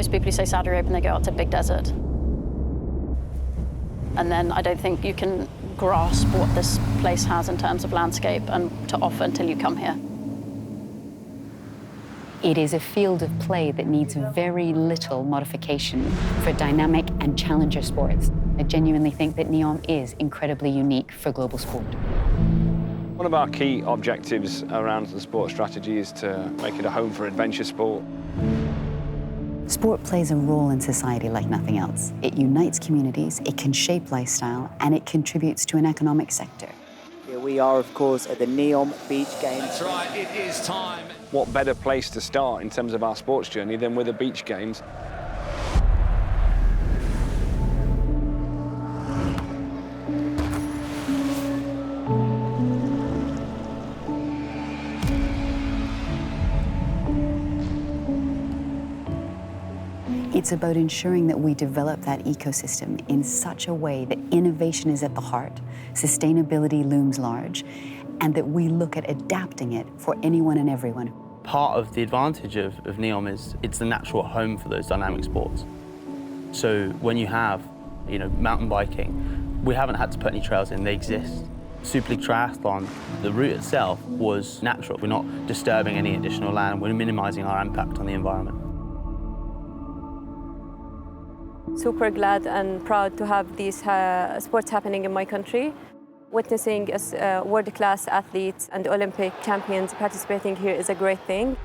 most people who say Saudi Arabia, and they go out to big desert. And then I don't think you can grasp what this place has in terms of landscape and to offer until you come here. It is a field of play that needs very little modification for dynamic and challenger sports. I genuinely think that Neom is incredibly unique for global sport. One of our key objectives around the sport strategy is to make it a home for adventure sport. Sport plays a role in society like nothing else. It unites communities, it can shape lifestyle, and it contributes to an economic sector. Here we are, of course, at the Neom Beach Games. That's right, it is time. What better place to start in terms of our sports journey than with the beach games? It's about ensuring that we develop that ecosystem in such a way that innovation is at the heart, sustainability looms large, and that we look at adapting it for anyone and everyone. Part of the advantage of Neom is it's the natural home for those dynamic sports. So when you have, mountain biking, we haven't had to put any trails in, they exist. Super League Triathlon, the route itself was natural. We're not disturbing any additional land, we're minimising our impact on the environment. Super glad and proud to have these sports happening in my country. Witnessing world-class athletes and Olympic champions participating here is a great thing.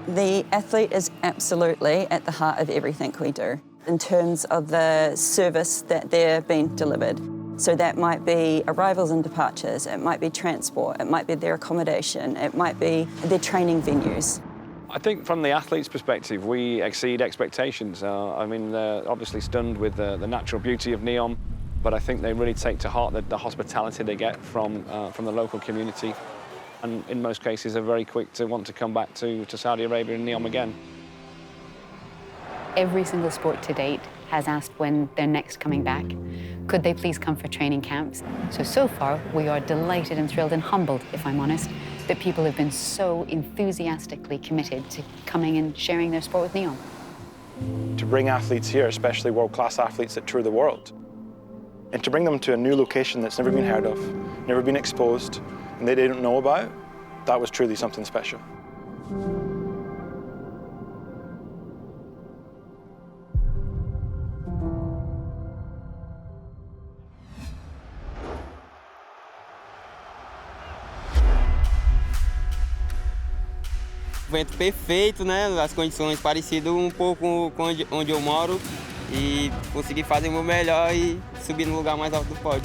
The athlete is absolutely at the heart of everything we do in terms of the service that they're being delivered. So that might be arrivals and departures, it might be transport, it might be their accommodation, it might be their training venues. I think from the athlete's perspective, we exceed expectations. They're obviously stunned with the natural beauty of Neom, but I think they really take to heart the hospitality they get from the local community. And in most cases, are very quick to want to come back to Saudi Arabia and Neom again. Every single sport to date has asked when they're next coming back. Could they please come for training camps? So far, we are delighted and thrilled and humbled, if I'm honest, that people have been so enthusiastically committed to coming and sharing their sport with Neom. To bring athletes here, especially world-class athletes that tour the world, and to bring them to a new location that's never been heard of, never been exposed, and they didn't know about, that was truly something special. Vento perfeito, né? As condições parecidas pouco com onde eu moro e consegui fazer o meu melhor e subir no lugar mais alto do pódio.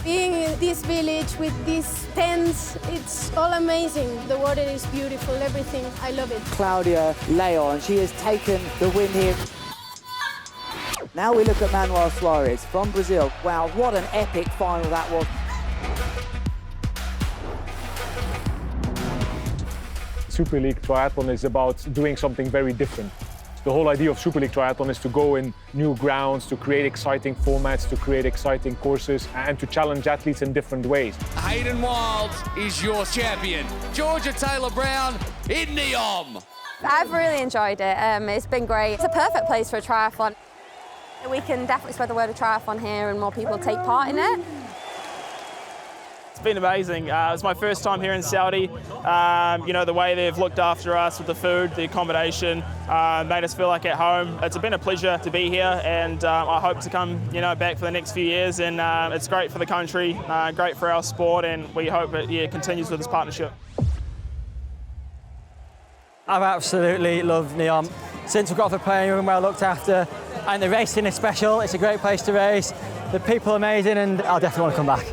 Being in this village with these tents, it's all amazing. The water is beautiful, everything. I love it. Claudia Leon, she has taken the win here. Now we look at Manuel Suarez from Brazil. Wow, what an epic final that was. Super League Triathlon is about doing something very different. The whole idea of Super League Triathlon is to go in new grounds, to create exciting formats, to create exciting courses, and to challenge athletes in different ways. Hayden Wild is your champion. Georgia Taylor-Brown in Neom. I've really enjoyed it. It's been great. It's a perfect place for a triathlon. We can definitely spread the word of triathlon here and more people take part in it. It's been amazing. It's my first time here in Saudi. The way they've looked after us with the food, the accommodation, made us feel like at home. It's been a pleasure to be here, and I hope to come, back for the next few years. And it's great for the country, great for our sport, and we hope it continues with this partnership. I've absolutely loved Neom. Since we've got off the plane, we've been well looked after, and the racing is special. It's a great place to race. The people are amazing, and I'll definitely want to come back.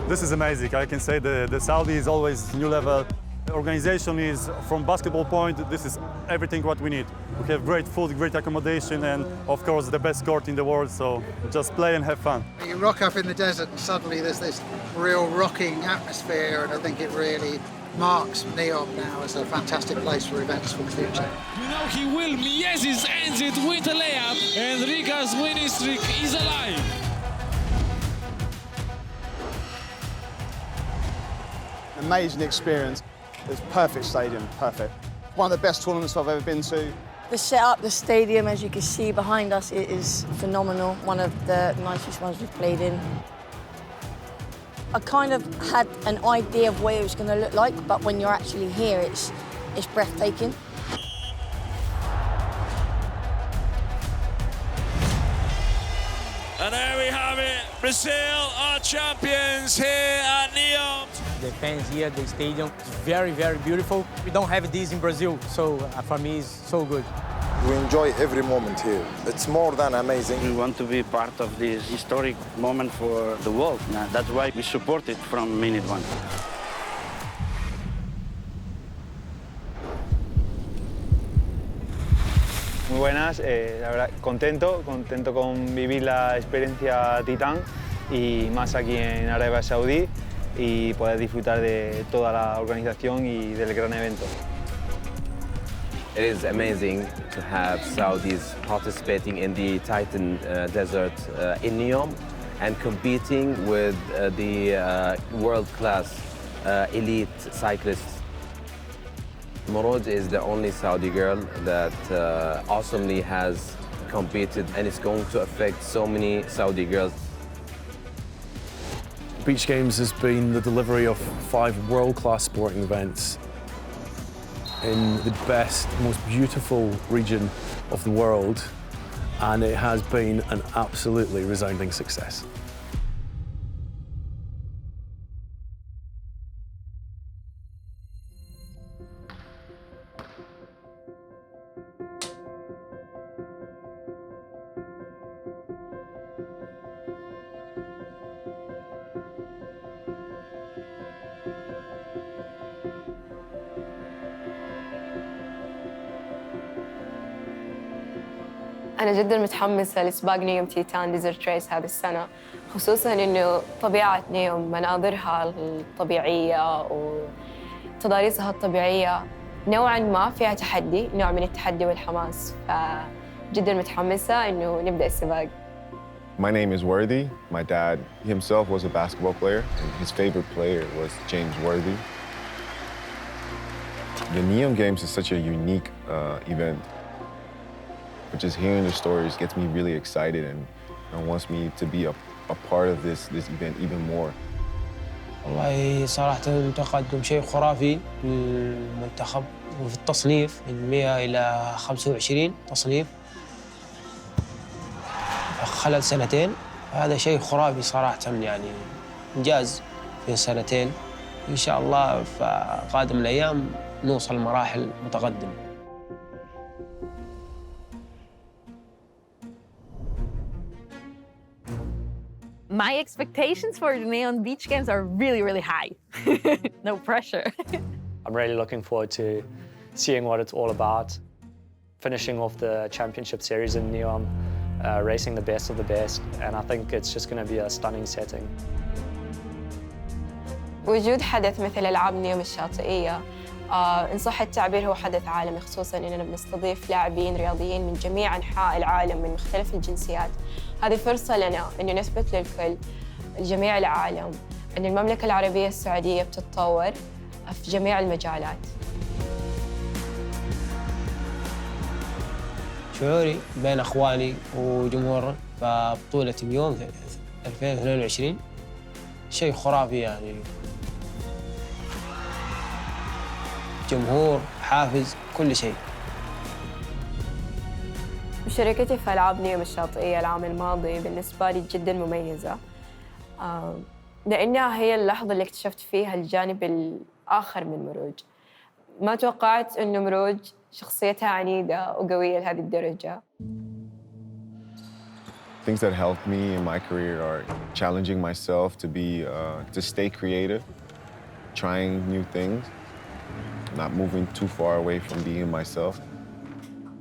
This is amazing. I can say the Saudi is always new level. The organization is, from basketball point, this is everything what we need. We have great food, great accommodation, and of course the best court in the world, so just play and have fun. You rock up in the desert and suddenly there's this real rocking atmosphere, and I think it really marks Neom now as a fantastic place for events for the future. Now he will Miesis ends it with a layup, and Rika's winning streak is alive. Amazing experience. It's perfect stadium, perfect. One of the best tournaments I've ever been to. The setup, the stadium, as you can see behind us, it is phenomenal. One of the nicest ones we've played in. I kind of had an idea of what it was going to look like, but when you're actually here, it's breathtaking. And there we have it. Brazil are champions here at Neom. The fans here, the stadium, is very, very beautiful. We don't have this in Brazil, so for me, it's so good. We enjoy every moment here. It's more than amazing. We want to be part of this historic moment for the world. That's why we support it from minute one. Muy buenas, la verdad, contento con vivir la experiencia Titán y más aquí en Arabia Saudí y poder disfrutar de toda la organización y del gran evento. It is amazing to have Saudis participating in the Titan Desert in Neom and competing with the world-class elite cyclists. Moroj is the only Saudi girl that awesomely has competed, and it's going to affect so many Saudi girls. Beach Games has been the delivery of 5 world-class sporting events in the best, most beautiful region of the world, and it has been an absolutely resounding success. أنا جداً متحمسة لسباق نيوم تيتان ديزرت ريس هذه السنة، خصوصاً إنه طبيعة نيوم، مناظرها الطبيعية وتضاريسها الطبيعية نوعاً ما فيها تحدي، نوع من التحدي والحماس، فجداً متحمسة إنه نبدأ السباق. My name is Worthy. My dad himself was a basketball player, and his favorite player was James Worthy. The Neom Games is such a unique event. But just hearing the stories gets me really excited and wants me to be a part of this event even more. والله صراحة تقدم شيء خرافي للمنتخب وفي التصنيف من 100 إلى 25 تصنيف خلال سنتين. هذا شيء خرافي صراحة، يعني إنجاز في سنتين. إن شاء الله في قادم الأيام نوصل لمراحل متقدمة. My expectations for the Neom Beach Games are really, really high. No pressure. I'm really looking forward to seeing what it's all about, finishing off the championship series in Neom, racing the best of the best, and I think it's just going to be a stunning setting. وجود حدث مثل ألعاب نيوم الشاطئية إن صح التعبير هو حدث عالمي، خصوصاً إننا بنستضيف لاعبين رياضيين من جميع أنحاء العالم من مختلف الجنسيات. هذه فرصة لنا إنه نثبت للكل جميع العالم أن المملكة العربية السعودية بتتطور في جميع المجالات. شعوري بين أخواني وجمهور ببطولة نيوم 2022 شيء خرافي، يعني جمهور، حافز، كل شيء. مشاركتي في ألعاب نيوم الشاطئية العام الماضي بالنسبة لي جداً مميزة، لأنها هي اللحظة اللي اكتشفت فيها الجانب الآخر من مروج. ما توقعت إنه مروج شخصيتها عنيدة وقوية لهذه الدرجة. Things that helped me in my career are challenging myself to stay creative, trying new things, not moving too far away from being myself.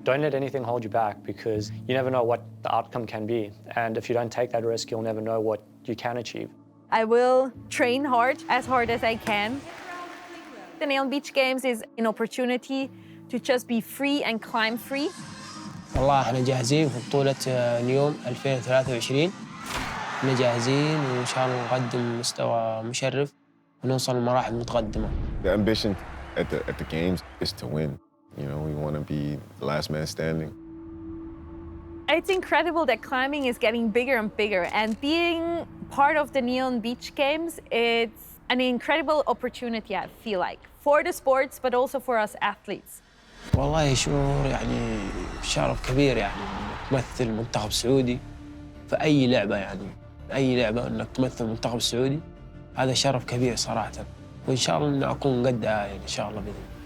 Don't let anything hold you back, because you never know what the outcome can be. And if you don't take that risk, you'll never know what you can achieve. I will train hard as I can. The Neom Beach Games is an opportunity to just be free and climb free. والله احنا جاهزين في بطولة نيوم 2023. احنا جاهزين وإن شاء الله نقدم مستوى مشرف ونوصل لمراحل متقدمة. The ambition at the games is to win. You know, we want to be the last man standing. It's incredible that climbing is getting bigger and bigger, and being part of the Neon Beach Games, it's an incredible opportunity, I feel like, for the sports, but also for us athletes. والله شعور يعني شرف كبير يعني تمثل منتخب سعودي في أي لعبة يعني أي لعبة إنك تمثل المنتخب السعودي هذا شرف كبير صراحة وإن شاء الله إن أكون قدها يعني إن شاء الله بإذن الله.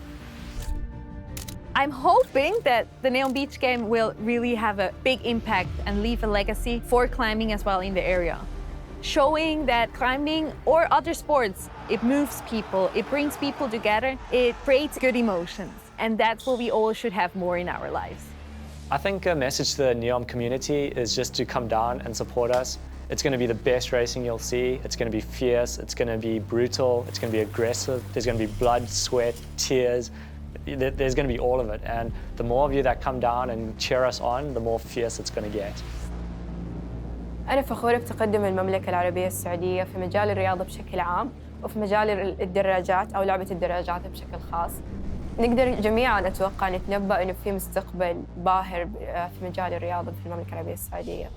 I'm hoping that the Neon Beach Game will really have a big impact and leave a legacy for climbing as well in the area. Showing that climbing or other sports, it moves people, it brings people together, it creates good emotions. And that's what we all should have more in our lives. I think a message to the Neom community is just to come down and support us. It's going to be the best racing you'll see. It's going to be fierce, it's going to be brutal, it's going to be aggressive. There's going to be blood, sweat, tears. There's going to be all of it. And the more of you that come down and cheer us on, the more fierce it's going to get. أنا فخورة بتقدم المملكة العربية السعودية في مجال الرياضة بشكل عام وفي مجال الدراجات أو لعبة الدراجات بشكل خاص. نقدر جميعاً أتوقع نتنبأ إنه في مستقبل باهر في مجال الرياضة في المملكة العربية السعودية.